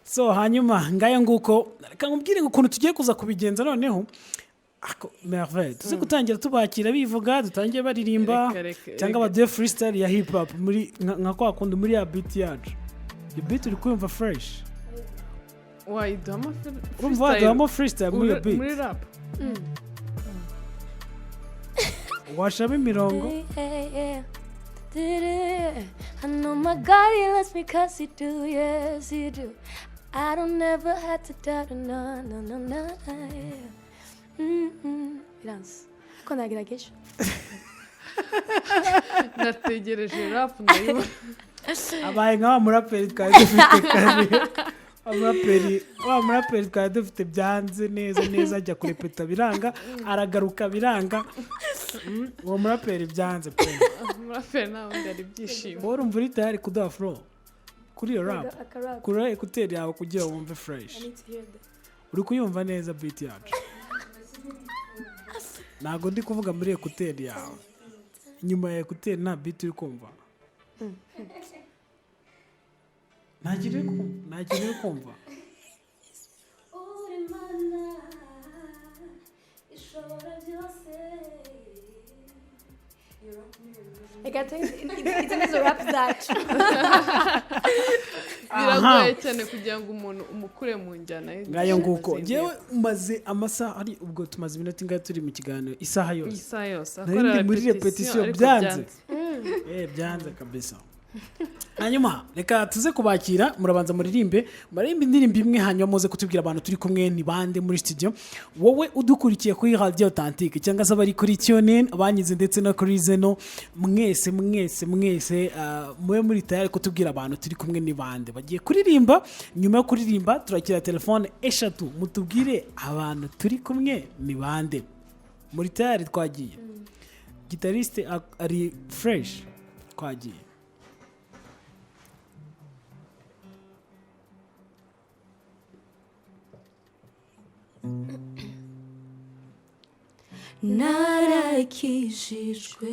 so hanyuma ngayo nguko reka nkubwire ukuntu tugiye kuza kubigenza noneho ako merveille tuze gutangira tubakira bivuga dutangiye baririmba cyangwa baduye freestyle ya hip hop muri nka kwa kundi muri ya beat yacu iyo beat uri kumva fresh wayiduhamo freestyle muri iyo beat muri rap washamo imirongo I know my God, he loves me cause he do, yes he do. I don't never had to doubt, no, no, no, no, yeah. Biranze ko nagerageje nategereje rap ndayibona abaye nka wa muraperi twari dufite kare wa muraperi twari dufite byanze neza ajya kurepeta biranga aragaruka biranga uwo muraperi byanze pe muraperi nawe ndari byishimo urumva uri tayari kuduha flow kuri iyo rap kuri ekuteri yawe kugira wumve fresh uri kuyumva neza beat yacu ntabwo ndi kuvuga muri ekuteri yawe inyuma ya ekuteri nta beat uri kumva ntagire kumva izo rap zacu biragoye cyane kugira ngo umuntu umukure mu njyana ngayo nguko ngewe umaze amasaha ari ubwo tumaze iminota ingahe turi mu kiganiro isaha yose nari muri repetition byanze byanze kabisa hanyuma reka tuze kubakira murabanza muririmbe indirimbo imwe hanyuma muze kutubwira abantu turi kumwe ni bande muri studio wowe udukurikiye kuri Radio Authentique cyangwa se abari kuri TuneIn abanyize ndetse no kuri Zeno mwese mwe muri tayari kutubwira abantu turi kumwe ni bande bagiye kuririmba nyuma yo kuririmba turakira telefone eshatu mutubwire abantu turi kumwe ni bande muri tayari twagiye gitariste ari fresh twagiye narakijijwe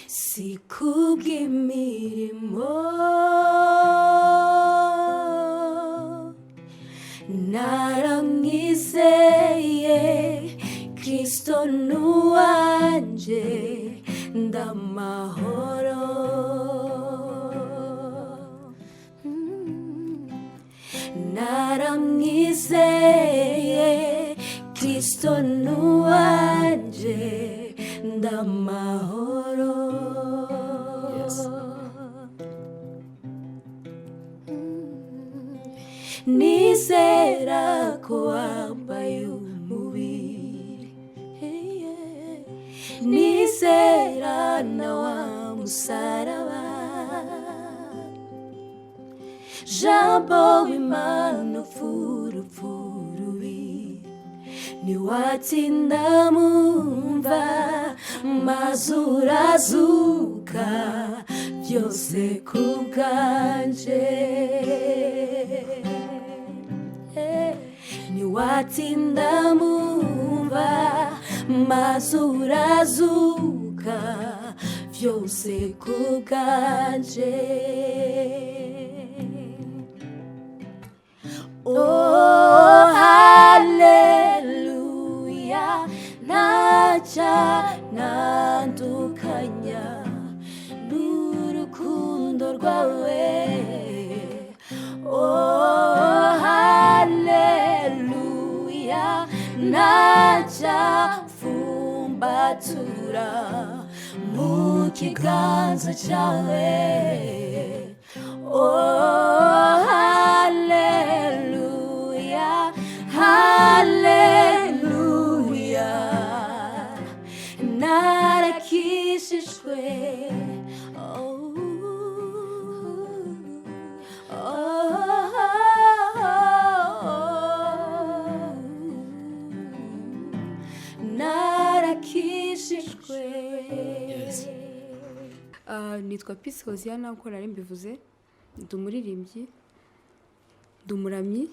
si kubw'imirimo naramwizeye Kristo nuwanje ndamahoro naramwizeye Kristo nuwanje ndamahoro nizera ko wambaye umubiri nizera na wa musaraba jambo w'Imana furufurubi niwatinda mumva mazurazuka byose kubwanje niwatinda mumva mazurazuka byose kubwanje oh hallelujah nacha nandukanya n'urukundo rwawe oh hallelujah nacha fumbatura mu kiganza cyawe oh hallelujah hallelujah narakishijwe narakishijwe nitwa Peace Hosiana uko nari mbivuze ndi umuririmbyi ndi umuramyi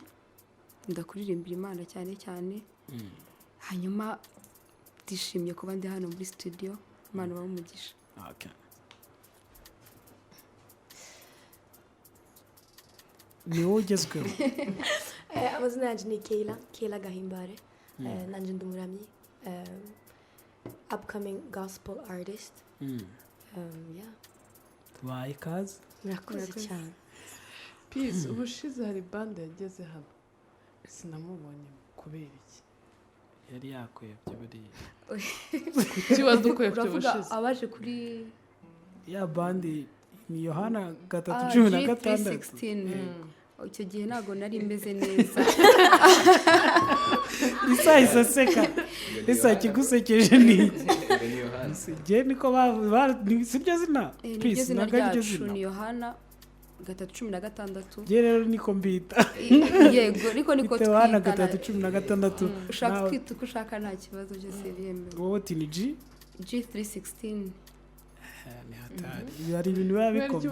ndakuririmbira Imana cyane cyane hanyuma ndishimye kuba ndi hano muri studio Imana bamugisha ni wowe ugezweho. Amazina yanjye ni Keila Gahimbare. Nanjye ndi umuramyi, upcoming gospel artist. Yeah. Tubaye ikaze. Murakoze cyane. Peace, ubushize hari bande yageze hano sinamubonye kubera iki? Yari yakwebye buriya. Kuki wadukwebye ubushize? Abaje kuri ya bandi ni Yohana 3:16. Icyo gihe ntabwo nari meze neza. Isa isaseka. Isa kigusekeje ni. Je niko sibyo zina. Peace nagaje ni Yohana 3:16. Je rero niko mbita. Yego niko Yohana 3:16. Ushaka kwita uko ushaka nta kibazo cyose biyemewe. Wowe tini G3:16. Ni hatari. Yari ibintu biba bikomeye.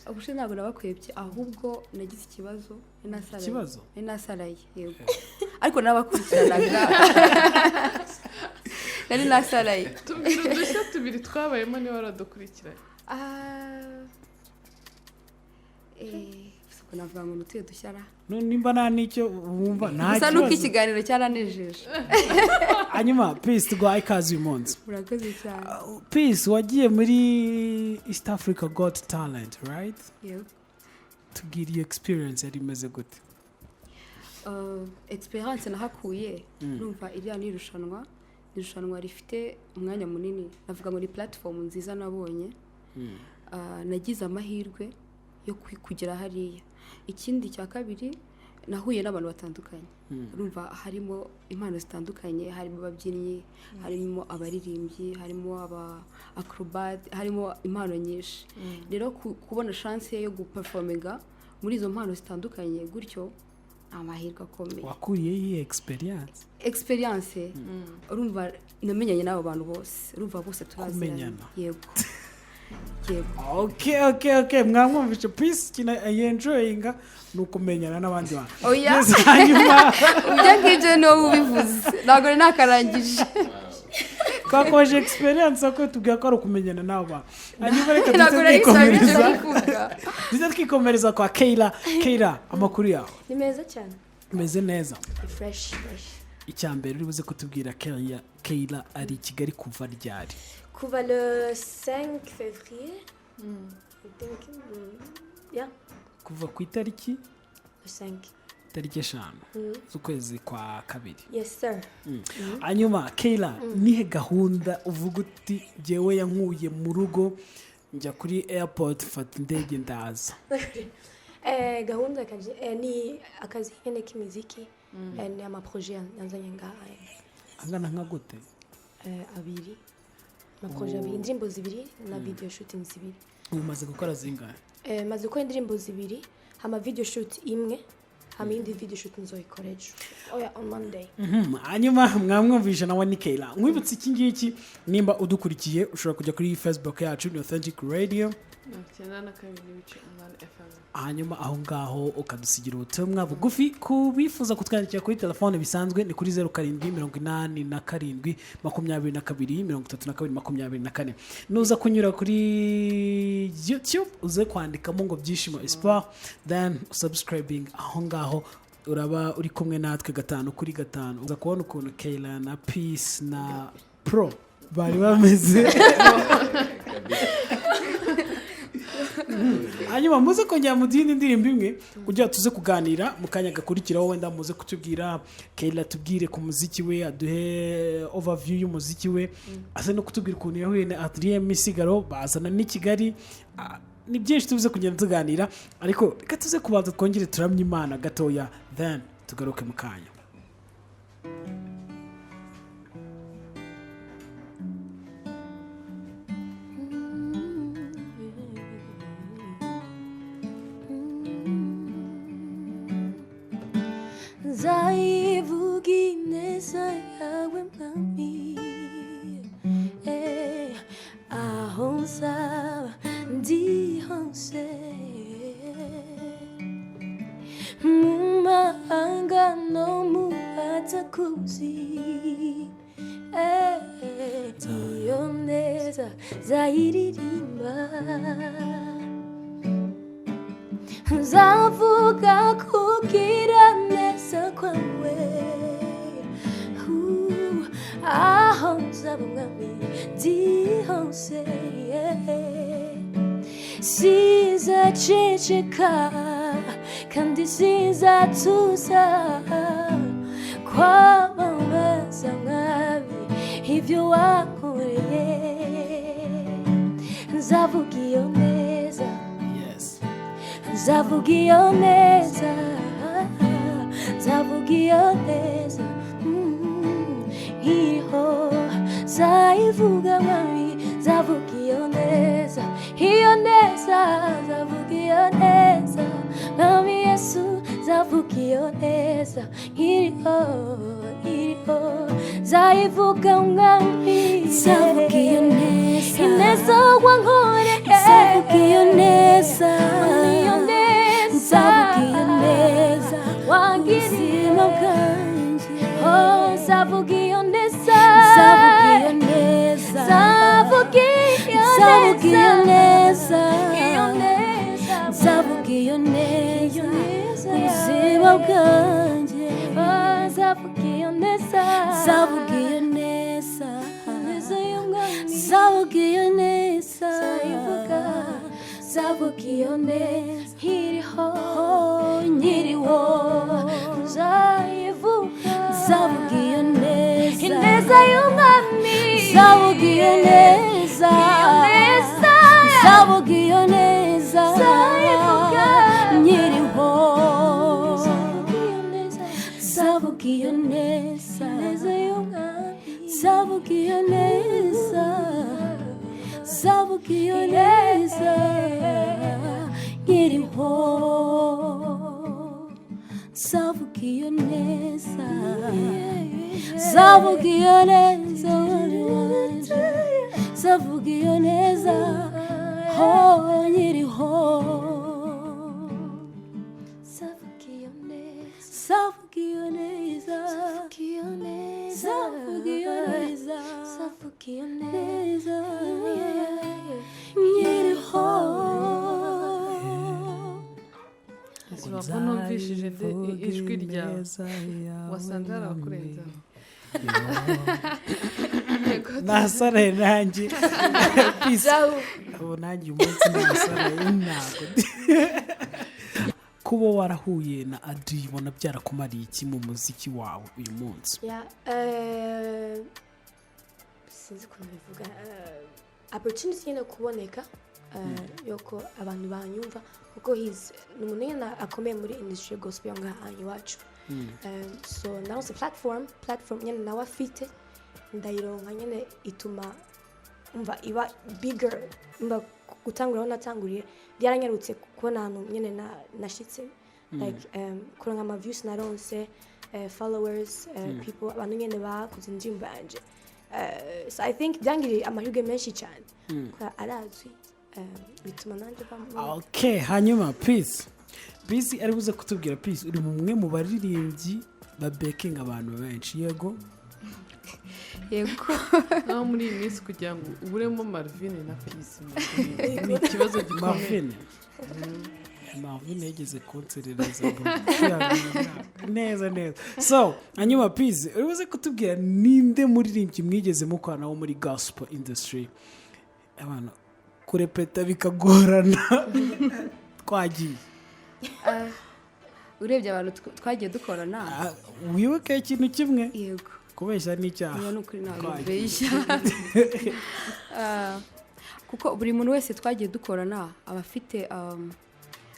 Ubushize ntabwo nabakwebye ahubwo nagize ikibazo nasaraye yego. Ariko nabakurikiranaga. Nari nasaraye. Tubwira udushya tubiri twabayemo niba waradukurikiranye. Siko navuga ngo nutuye dushyara. Nimba nta nicyo wumva nta kibazo. Gusa nuko ikiganiro cyaranejeje. Hanyuma Peace tugwa ikaze uyu munsi. Murakoze cyane. Peace wagiye muri East Africa Got Talent, right? Yego. Tubwire iyo experience yari imeze gute? Experience nahakuye numva iriya irushanwa rifite umwanya munini. Navuga ngo ni platform nziza nabonye. Nagize amahirwe yo kugera hariya. Ikindi cya kabiri nahuye n'abantu batandukanye. Urumva harimo impano zitandukanye, harimo ababyinnyi, harimo abaririmbyi, harimo aba acrobat, harimo impano nyinshi. Rero kubona chance yo guperforminga muri izo mpano zitandukanye gutyo amahirwe akomeye. Wakuriye iyi experience? Urumva namenyanye n'abo bantu bose. Urumva bose turaziranye. Yego. Okay. Mwamwumvishe Peace kina enjoyinga nuko menyana n'abandi bantu. Oya. Hanyuma ujya ngije no ubivuze. Ntabwo nakarangije. Kwakoje experience ko tubwiye ko ari ukumenyana n'abo. Hanyuma reka twikomereza kwa Keila amakuru yawe. Ni meza cyane. Meze neza. Fresh. Icyambere uri buze kutubwira Keila ari Kigali kuva ryari? Kuva le 5 février. Yeah. Kuva ku itariki? Le 5. Tariki 5 z'ukwezi kwa kabiri. Yes sir. Hanyuma Keila nihe gahunda uvuga uti jewe yankuye mu rugo njya kuri airport fata indege ndaza? Gahunda kaje ni akazi nyene k'imiziki ni ama projet nanzanye ngaha. Angana nka gute? Abiri. Maprojet abiri, indirimbo zibiri na video shooting zibiri. Umaze gukora zingahe? Maze gukora indirimbo zibiri, hama video shoot imwe, hama indi video shoot nzoyikoreje. On Monday. Hanyuma mwamwumvisha nawe ni Keila. Mwibutse iki ngiki nimba udukurikiye ushobora kujya kuri Facebook yacu ni Authentic Radio. Hanyuma aho ngaho ukadusigira ubutumwa bugufi ku bifuza kutwandikira kuri telefone bisanzwe ni kuri 0787223224. Nuza kunyura kuri YouTube uze kwandikamo ngo byishimo Espoir then subscribing aho ngaho uraba uri kumwe natwe 5 uza kubona ukuntu Keila na Peace na Pro bari bameze. Hanyuma muze kongera mu dini ndirimbo imwe kugira tuze kuganira mu kanya gakurikiraho wenda muze kutubwira Keila tubwire ku muziki we aduhe overview y'umuziki we ase no kutubwira ukuntu yahuye na Adrien Misigaro bazana ni Kigali. Ni byinshi tuze kugenda tuganira ariko reka tuze kubanza twongere turamye Imana gatoya then tugaruke mu kanya. Zaivugi neza yawe mwami aho nsaba ndi hose mu mahanga no mu batakuzi iyo neza zayiririmba nzavuga kugira neza kwawe aho nzaba umwami ndi hose sizaceceka kandi sizatuza kwamamaza mwami ibyo wankoreye nzavuga iyo neza nzavuga iyo neza nzavuga iyo neza nkiriho nzayivuga mwami nzavuga iyo neza nzavuga iyo neza mwami Yesu nzavuga iyo neza nkiriho nzayivuga mwami nzavuga iyo neza ineza wankoreye nzavuga iyo neza nzavuga iyo neza wangirira bwanjye nzavuga iyo neza nzavuga iyo neza nzavuga iyo neza nzavuga iyo neza ubuzima bwanjye nzavuga iyo neza nzavuga iyo neza nzavuga iyo neza nzavuga iyo neza nkiriho nzayivuga nzavuga iyo neza ineza y'umwami nzavuga iyo neza nzavuga iyo neza nkiriho nzavuga iyo neza nzavuga iyo neza nzavuga iyo neza nkiriho nzavuga iyo neza nzavuga iyo neza nzavuga iyo neza nkiriho nzavuga iyo neza nzavuga iyo neza nzavuga iyo neza nzavuga iyo neza nkiriho ko numvishije ijwi ryawe wasanze hari abakurenzaho nasaraye nanjye abo nanjye umunsi nasaraye ntabwo kuba warahuye na Adrien ubona byarakumariye iki mu muziki wawe uyu munsi? sinzi ukuntu bivuga opportunity nyine kuboneka yuko abantu banyumva kuko ni umuntu nyine akomeye muri industry gospel ngaha iwacu so naronse platform nyine nawe afite ndayironka nyine ituma umva iba bigger umva gutangura aho natanguriye byaranyarutse kubona ahantu nyine nashitse like kuronka ama views naronse followers people abantu nyine bakuze indirimbo yanje so I think byangiriye amahirwe menshi cyane kwa arazwi bituma nanjye okay hanyuma peace ari buze kutubwira peace uri mumwe mu baririmbyi ba baking abantu benshi yego naho muri iyi minsi kugira ngo uburemo Marvin na Peace ni ikibazo gikomeye. Marvin yageze konserereza neza so hanyuma Peace uri buze kutubwira ninde muririmbyi mwigeze mukorana wo muri gospel industry abantu kurepeta bikagorana twagiye urebye abantu twagiye dukorana wibuke ikintu kimwe yego kubeshya n'icyaha n'ukuri ntabwo beshya kuko buri muntu wese twagiye dukorana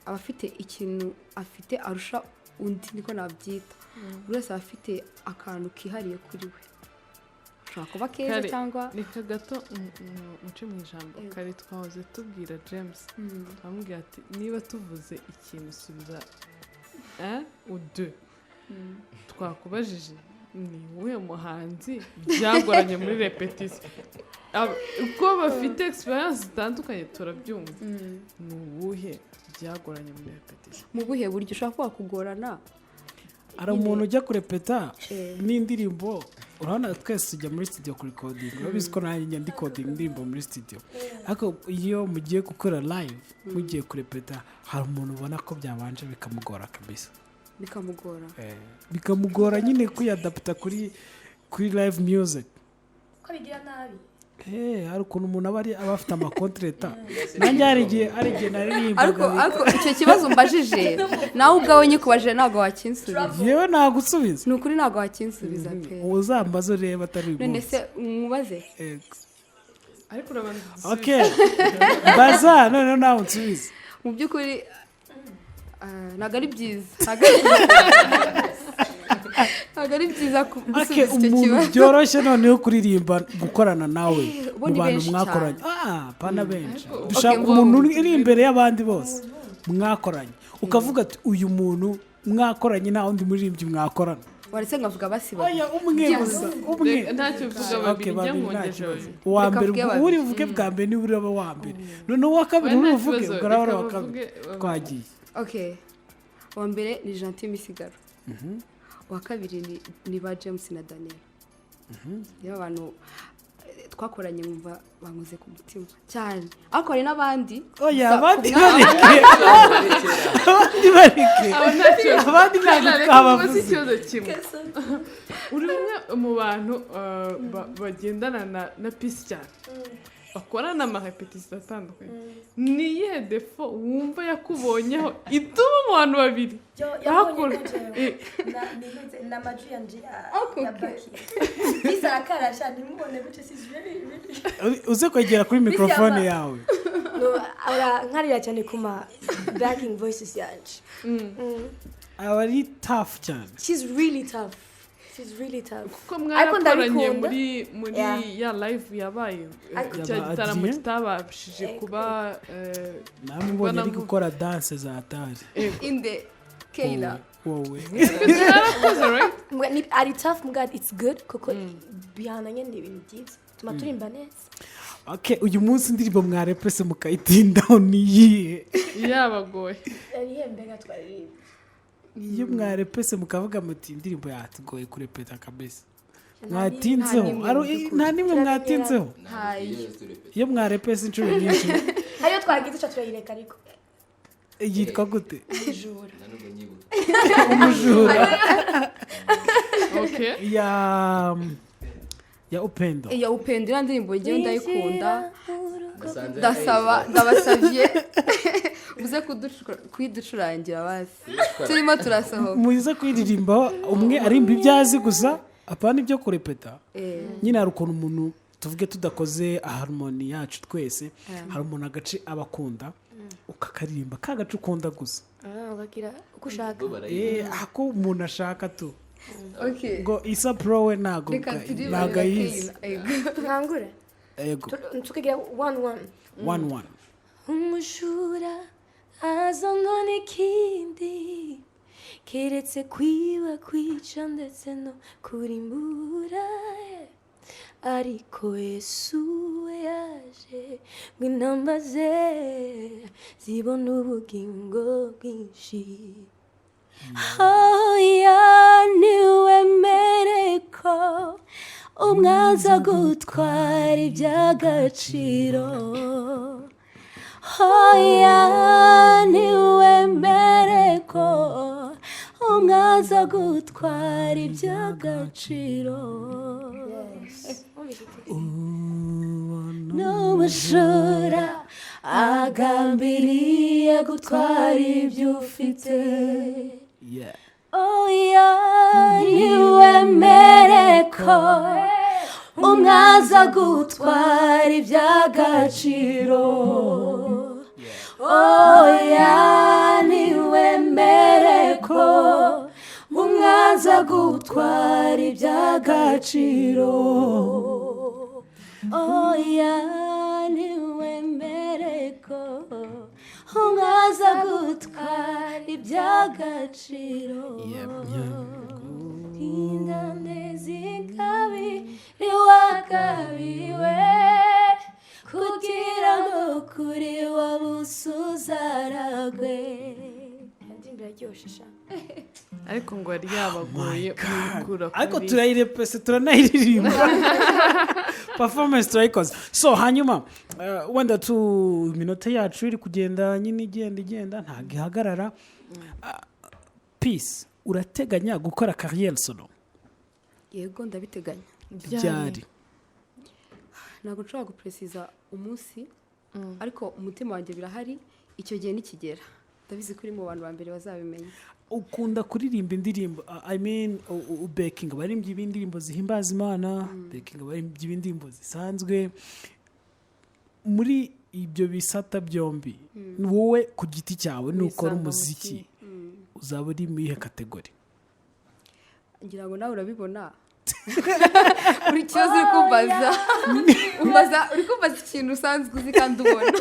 abafite ikintu afite arusha undi niko nabyita buri wese afite akantu kihariye kuri we ushobora kuba keza cyangwa reka gato muce mu ijambo kare twahoze tubwira James twamubwira ati niba tuvuze ikintu subiza ude twakubajije ni uwuhe muhanzi byagoranye muri repetition uko bafite experience zitandukanye turabyumva ni uwuhe byagoranye muri repetition mu buhe buryo ushobora kuba kugorana hari umuntu ujya kurepeta n'indirimbo urabona twese tujya muri studio kuri recording urabizi ko nanjye ndi coding indirimbo muri studio ariko iyo mugiye gukora live mugiye kurepeta hari umuntu ubona ko byabanje bikamugora kabisa bikamugora nyine kwiyadapta kuri live music ko bigira nabi hari ukuntu umuntu aba afite amakontreta nanjye hari igihe naririmba ariko icyo kibazo mbajije nawe ubwawe nyikubajije ntabwo wakinsubiza yewe nagusubiza ni ukuri ntabwo wakinsubiza pe uzambaze ureba atari uyu none se umubaze ariko urabanza mbaza noneho nawe unsubize mu by'ukuri ntabwo ari byiza ntabwo ari byiza gusubiza icyo umuntu kibazo byoroshye noneho kuririmba gukorana nawe mu bantu mwakoranye pana benshi dushaka umuntu uri imbere y'abandi bose mwakoranye ukavuga ati uyu muntu mwakoranye nta wundi muririmbyi mwakorana waretse nkavuga basiba umwe gusa umwe ntacyo uvuga babiri njya nkongeje uwa mbere uri buvuge bwa mbere niba uraba wa mbere noneho uwa kabiri uri buvuge ugarabara wa kabiri twagiye uwa mbere ni Gentil Misigaro uwa kabiri ni ba James na Daniel niba abantu twakoranye nkumva bankoze ku mutima cyane ariko hari n'abandi abandi ntabwo twabavuze ikibazo kimwe uri umwe mu bantu bagendana na pisi cyane bakorana amarepetisiyo atandukanye ni iyihe defo wumva yakubonyeho ituma mu bantu babiri yakora na maju yanje ya baki bisa akarasha nimubone gute sizwe uze kwegera kuri mikrofone yawe nkarira cyane kuma backing voices yanje ari tough cyane she's really tough kuko mwarakoranye muri ya live yabaye cya gitaramo kitabashije kuba namwe mbonye ari gukora dance za atari inde Kayla wowe yarakoze right ari tough mugad it's good kuko bihananye n'ibintu byiza tuma turimba neza uyu munsi indirimbo mwarepese mukayitindaho niyihe yabagoye yihembega twaririmba iyo mwarepese mukavuga muti indirimbo yatugoye kurepeta kabisa mwatinzeho nta nimwe mwatinzeho iyo mwarepese inshuro nyinshi hariyo twagize cyo turayireka ariko yitwa gute umujura ya upendo iriya ndirimbo ngewe ndayikunda ndabasabye uze kuyiducurangira basi turimo turasohoka muze kuyiririmbaho umwe arimba ibyo azi gusa apana ibyo kurepeta nyine hari ukuntu umuntu tuvuge tudakoze harmoni yacu twese hari umuntu agace aba akunda ukakaririmba ka gace ukunda gusa ukagira uko ushaka ako umuntu ashaka tu ngo isa pro we ntago ayizi ntangure yego tukagira 1-1 umujura azanwa n'ikindi keretse kwiba kwica ndetse no kurimbura ariko Yesu we yaje ngo intamba ze zibona ubugingo bwinshi niwemere ko umwanza gutwara iby'agaciro niwemere ko umwanza gutwara iby'agaciro n'umujura agambiriye gutwara ibyo ufite niwemere ko umwanza gutwara iby'agaciro niwemere ko umwanza gutwara iby'agaciro niwemere ko umwanza gutwara iby'agaciro indande z'ingabire wagabiwe kugira ngo kuri wowe usuzaragwe iraryoshye sha ariko ngo yari yabagoye kuyikura ariko turayirepese turanayiririmba performance turayikoze so hanyuma wenda iminota yacu iri kugenda nyine igenda ntabwo ihagarara Peace urateganya gukora carrière solo yego ndabiteganya byari ntabwo nshobora gupresiza umunsi ariko umutima wanjye birahari icyo gihe nikigera ndabizi kuri mu bantu ba mbere bazabimenya ukunda kuririmba indirimbo I mean baking baririmbye ibindirimbo zihimbaza Imana baking baririmbye ibindirimbo zisanzwe muri ibyo bisata byombi wowe ku giti cyawe nukora umuziki uzaba uri mu ihe kategori ngira ngo nawe urabibona buri kibazo uri kumbaza ikintu usanzwe uzi kandi ubona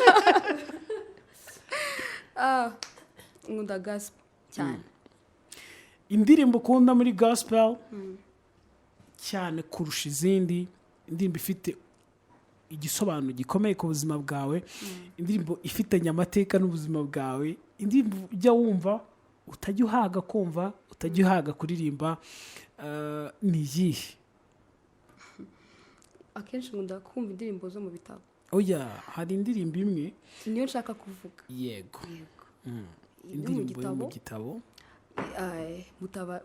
nkunda gospel cyane indirimbo ukunda muri gospel cyane kurusha izindi indirimbo ifite igisobanuro gikomeye ku buzima bwawe indirimbo ifitanye amateka n'ubuzima bwawe indirimbo ujya wumva utajya uhaga kumva utajya uhaga kuririmba ni iyihe akenshi nkunda kumva indirimbo zo mu bitabo oya hari indirimbo imwe niyo nshaka kuvuga yego indirimbo yo mu gitabo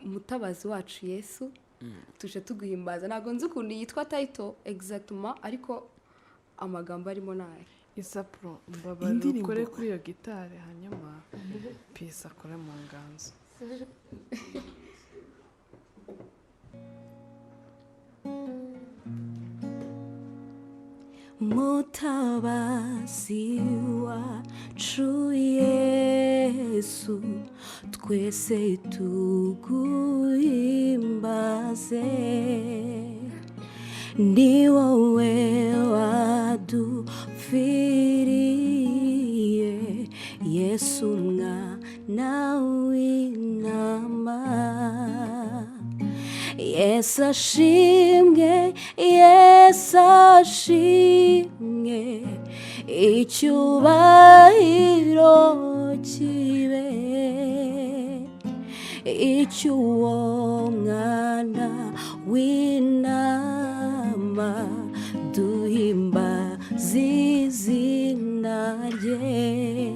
mutabazi wacu Yesu tuje tuguhimbaza ntabwo nzi ukuntu yitwa title exactement ariko amagambo arimo nayo isapro mbabara ukore kuri iyo gitari hanyuma Peace akore mu nganzo mutabazi wacu Yesu twese tuguhimbaze ni wowe wadupfiriye Yesu mwana w'intama Yesu ashimwe icyubahiro kibe icy'uwo mwana w'intama duhimbaza izina rye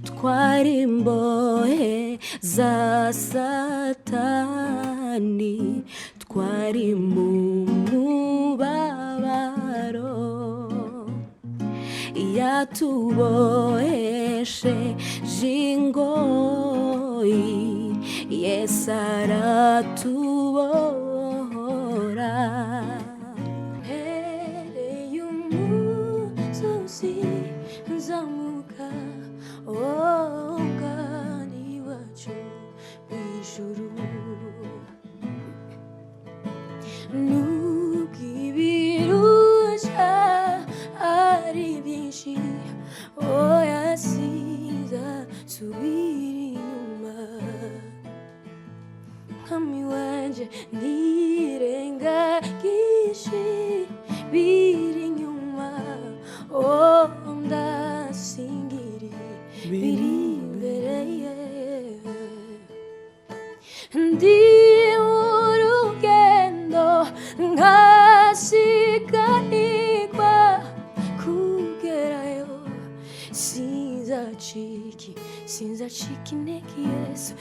twari imbohe za Satani twari mu mubabaro yatubohesheje ingoyi Yesu aratubohora hereye umusozi nzamuka umwami wacu w'ijuru nubwo ibirushya ari byinshi oya sinzasubira inyuma mwami wanje nirengagije biri inyuma ndasingiri biri imbere ye ndi urugendo nkasiganirwa kugerayo sinzacika intege Yesu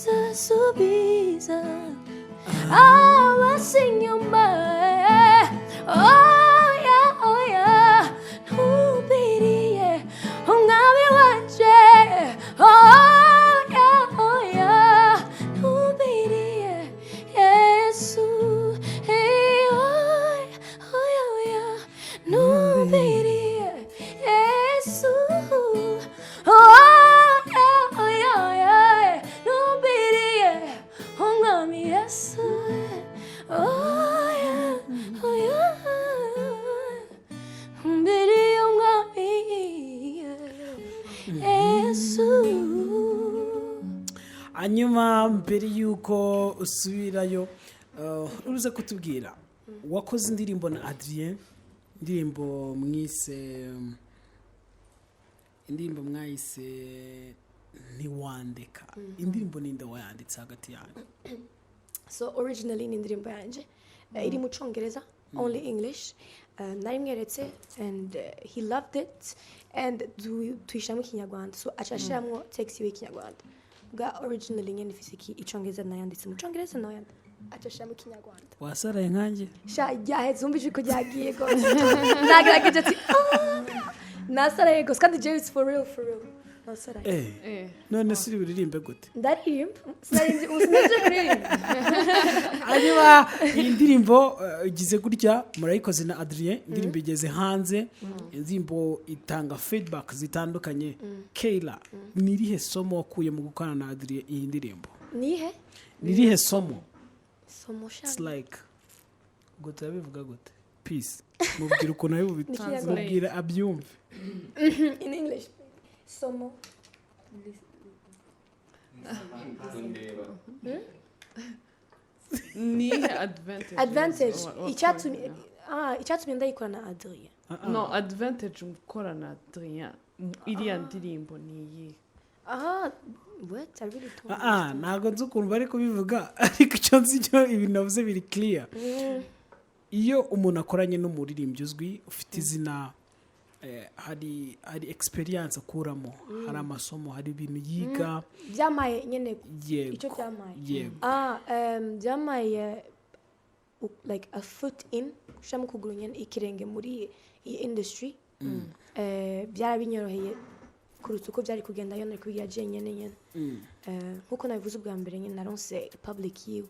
sinzasubiza abasinyuma oya ntubiriye umwami wanje oya ntubiriye Yesu oya ntubiriye Yesu oya ntubiriye umwami Yesu oya ntubiriye umwami Yesu. hanyuma mbere y'uko usubirayo uruze kutubwira wakoze indirimbo na Adrien indirimbo mwayise ntiwandika indirimbo ninde wayanditse hagati yanyu? So originally ni indirimbo yanjye iri mu cyongereza only English. Narimweretse and he loved it and tuyishyiramo ikinyarwanda, so acashiramo text y'ikinyarwanda. Bwa originally nyine ifise icyongereza nayanditse mu cyongereza nawe acashiramo ikinyarwanda. Wasaraye nkanjye? Sha yaheze umva ijwi ko ryagiye gose. Nagerageje ati nasaraye gose kandi je it's for real. Nasaraye. None siri buririmbe gute? Ndaririmba. Usinaje kuririmba. Hanyuma iyi ndirimbo igize gutya murayikoze na Adrien, indirimbo igeze hanze, indirimbo itanga feedback zitandukanye. Kayla, nirihe somo wakuye mu gukorana na Adrien iyi ndirimbo? Nirihe somo? It's like gute yabivuga gute? Peace. Mubwira ukuntu ayo bubita. Mubwira abyumve. In English. Somo. Ni advantage. Icyatumye ndayikorana na Adrien. No, advantage gukora na Adrien iriya ndirimbo ni iyi. What? I really don't. Ntabwo nzi ukuntu bari kubivuga ariko icyo nzi cyo ibintu navuze biri clear. Iyo umuntu akoranye n'umuririmbyi uzwi ufite izina, hari experience akuramo, hari amasomo, hari ibintu yiga. Byamaye nyene icyo byamaye. Byamaye like a foot in, shamu kuguru nyene ikirenge muri iyi industry. Byarabinyoroheye kuruta uko byari kugenda yo nari kubigira nyene. Nkuko nabivuze ubwa mbere nyene naronse public you.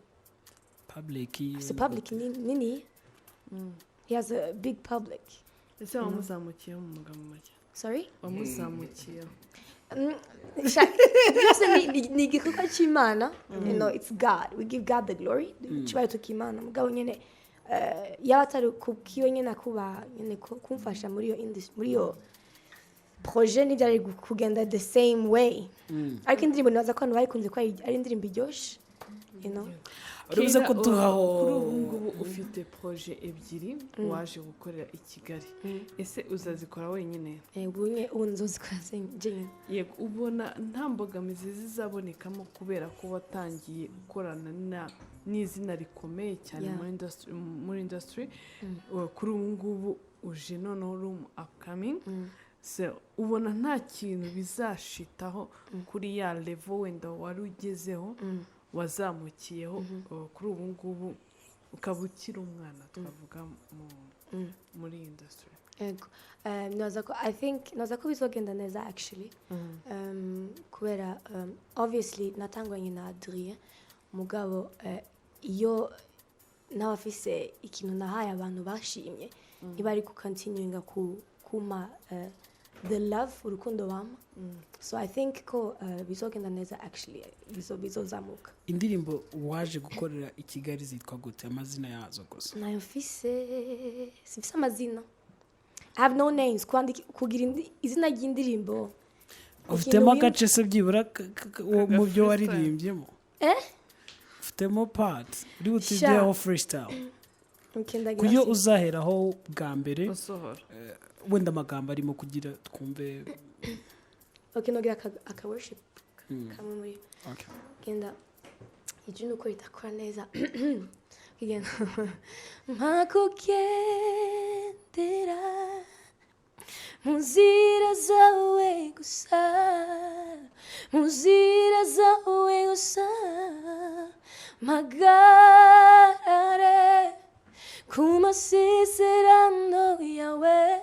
So public nini? He has a big public. Ese wamuzamukiye mu magambo make? Sorry? Wamuzamukiye. Ni igikorwa cy'Imana. You know, it's God. We give God the glory. Chibaye tukimana. Mugabo nyene yabatari kukiwe nyene kuba nyene kumfasha muri yo industry, muri yo projet ni byari kugenda the same way. Ariko indirimbo naza ko bayikunze ko ari indirimbo iryoshe. You know. Urubuze ko tuhaho kuri ubu ngubu ufite projet ebyiri waje gukorera i Kigali. Ese uzazikora wenyine? Ubu nzozikora njyenyine. Yego, ubona nta mbogamizi zizabonekamo kubera ko watangiye gukorana n'izina rikomeye cyane muri industry. Kuri ubu ngubu uje noneho uri upcoming. So ubona nta kintu bizashitaho kuri ya level wenda wari ugezeho wazamukiyeho kuri ubu ngubu ukaba ukiri umwana twavuga muri industry? Yego, naza ko bizogenda neza actually. Kubera obviously natangwanye na Adrien, mugabo iyo nawe afise ikintu nahaye abantu bashimye ntibari ku continuinga kuma the love, urukundo wama. So I think ko bizogenda neza actually, bizozamuka. Indirimbo waje gukorera i Kigali zitwa gute? Amazina yazo gusa? Nayo mfise sifise amazina. I have no names. Kugira izina ry'indirimbo. Ufitemo agace se byibura mu byo waririmbyemo? Ufitemo part uri butideho freestyle. Kuyo uzaheraho bwa mbere wenda amagambo arimo kugira twumve. Nogira aka worship kamwe muri. Genda ijunu ko itakora neza. Kigenda makugendera muzira zawe gusa magarare kumasezerano yawe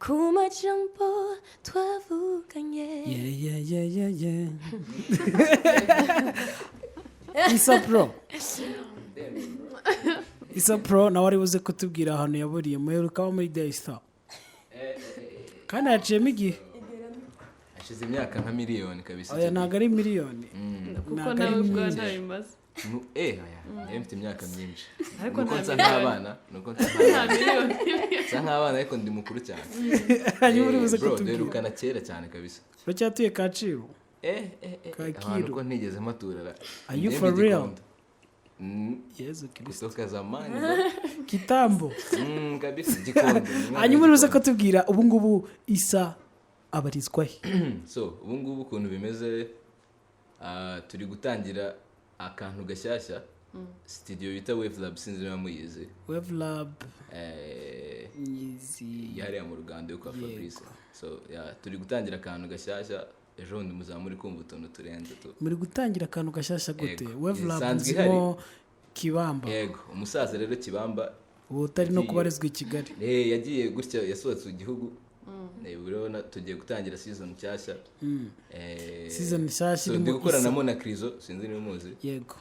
kumajambo twavuganye. Yeah. Isa Pro nawe ari buze kutubwira ahantu yaburiye muheruka muri Daystar. Kandi yaciyemo igihe. Hashize imyaka nka miliyoni kabisa. Oya ntabwo ari miliyoni. Kuko nawe bwana bimaze. Mfite imyaka myinshi. Ariko nsa nk'abana, nsa nk'abana ariko ndi mukuru cyane. Hanyuma uri buze kutubwira. Derukana kera cyane kabisa. Uracyatuye Kacyiru? Ahantu ko ntigeze maturara. Are you for real? Yesu Kristo. Kutoka zamani. Kitambo. Kabisa Gikondo. Hanyuma uri buze kutubwira ubu ngubu Isa abarizwa he? So ubu ngubu ukuntu bimeze turi gutangira akantu gashyashya studio bita Wave Lab, sinzi niba muyizi. Wave Lab yari mu Ruganda yo kwa Fabrice. So turi gutangira akantu gashyashya, ejo bundi muzamuri kumva utuntu turenze tu. Muri gutangira akantu gashyashya gute? Wave Lab nzimo Kibamba. Yego, umusaza rero Kibamba ubu utari no kubarizwa i Kigali. Yagiye gutya, yasohotse igihugu. Urabona tugiye gutangira season nshyashya. Season nshyashya ndi gukoranamo na Krizo, sinzi niba muzi. Yego.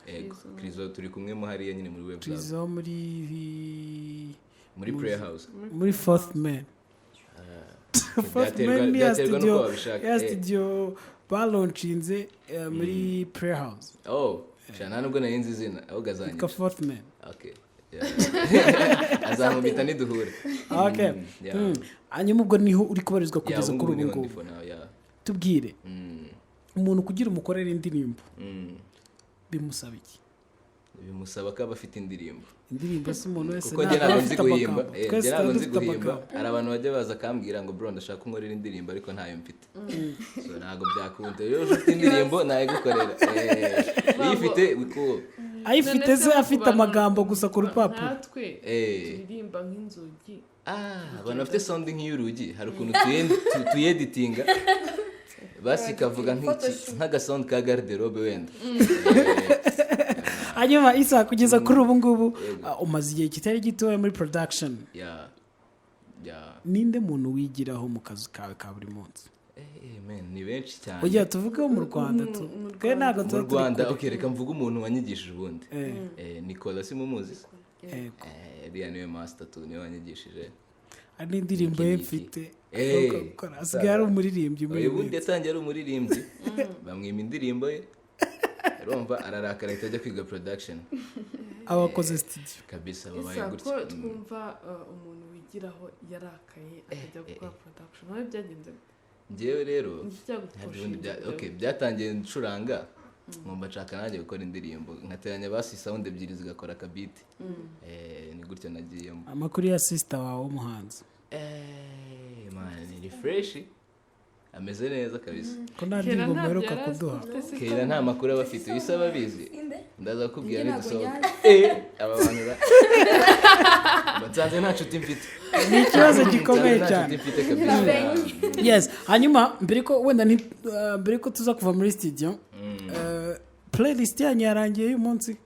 Krizo turi kumwe mu hariya nyine muri Wave Lab. Krizo muri Prayer House. Muri Fourth Man. Fourth Man ya studio balaunchinze muri Prayer House. Cyane nubwo nari nzi izina aho gazanye. Ka Fourth Man. Okay. Azamubita niduhure. Okay. Hanyuma ubwo niho uri kubarizwa kugeza kuri ubu ngubu. Tubwire. Umuntu kugira umukorera indirimbo. Bimusaba iki? Bimusaba ko aba afite indirimbo. Indirimbo si umuntu wese ntabwo nzi guhimba. Ntabwo nzi guhimba. Hari abantu bajya baza akambwira ngo bro ndashaka kunkorera indirimbo ariko ntayo mfite. So ntabwo byakunda. Iyo ufite indirimbo nayigukorera. Uyifite wiko. Ayifite se afite amagambo gusa ku rupapuro. Natwe turirimba nk'inzugi. Abantu bafite sound nk'iy'urugi, hari ukuntu tuyeditinga. Basi kavuga nk'aga sound ka garderobe wenda. Hanyuma Isa kugeza kuri ubu ngubu umaze igihe kitari gitoya muri production. Ninde muntu wigiraho mu kazi kawe ka buri munsi? Ni benshi cyane. Oya tuvuge mu Rwanda tu. Kwe ntago mu Rwanda reka mvuga umuntu wanyigishije ubundi. Nicolas Mumuzi. Uriya niwe master tu niwe wanyigishije. Ari indirimbo ye mfite. Asigaye ari umuririmbyi muri. Ubundi yatangiye ari umuririmbyi. Bamwima indirimbo ye. Urumva ararakara itajya kwiga production. Abakoze studio. Kabisa babaye gutya. Ko twumva umuntu wigiraho yarakaye akajya gukora production. Nawe byagenze. Njyewe rero byatangiye ncuranga ngomba nshaka nanjye gukora indirimbo nkateranya basi sound ebyiri zigakora akabiti. Ni gutya nagiyemo. Amakuru ya sister wawe w'umuhanzi. Man ni fresh. Ameze neza kabisa. Ko nta ndirimbo mperuka kuduha. Kera nta makuru aba afite bisaba bizi. Ndaza kubwira ni dusohoka. Aba bantu batsanze nta nshuti mfite. Ni ikibazo gikomeye cyane. Yes, hanyuma mbere ko tuza kuva muri studio playlist yanyu yarangiye uyu munsi.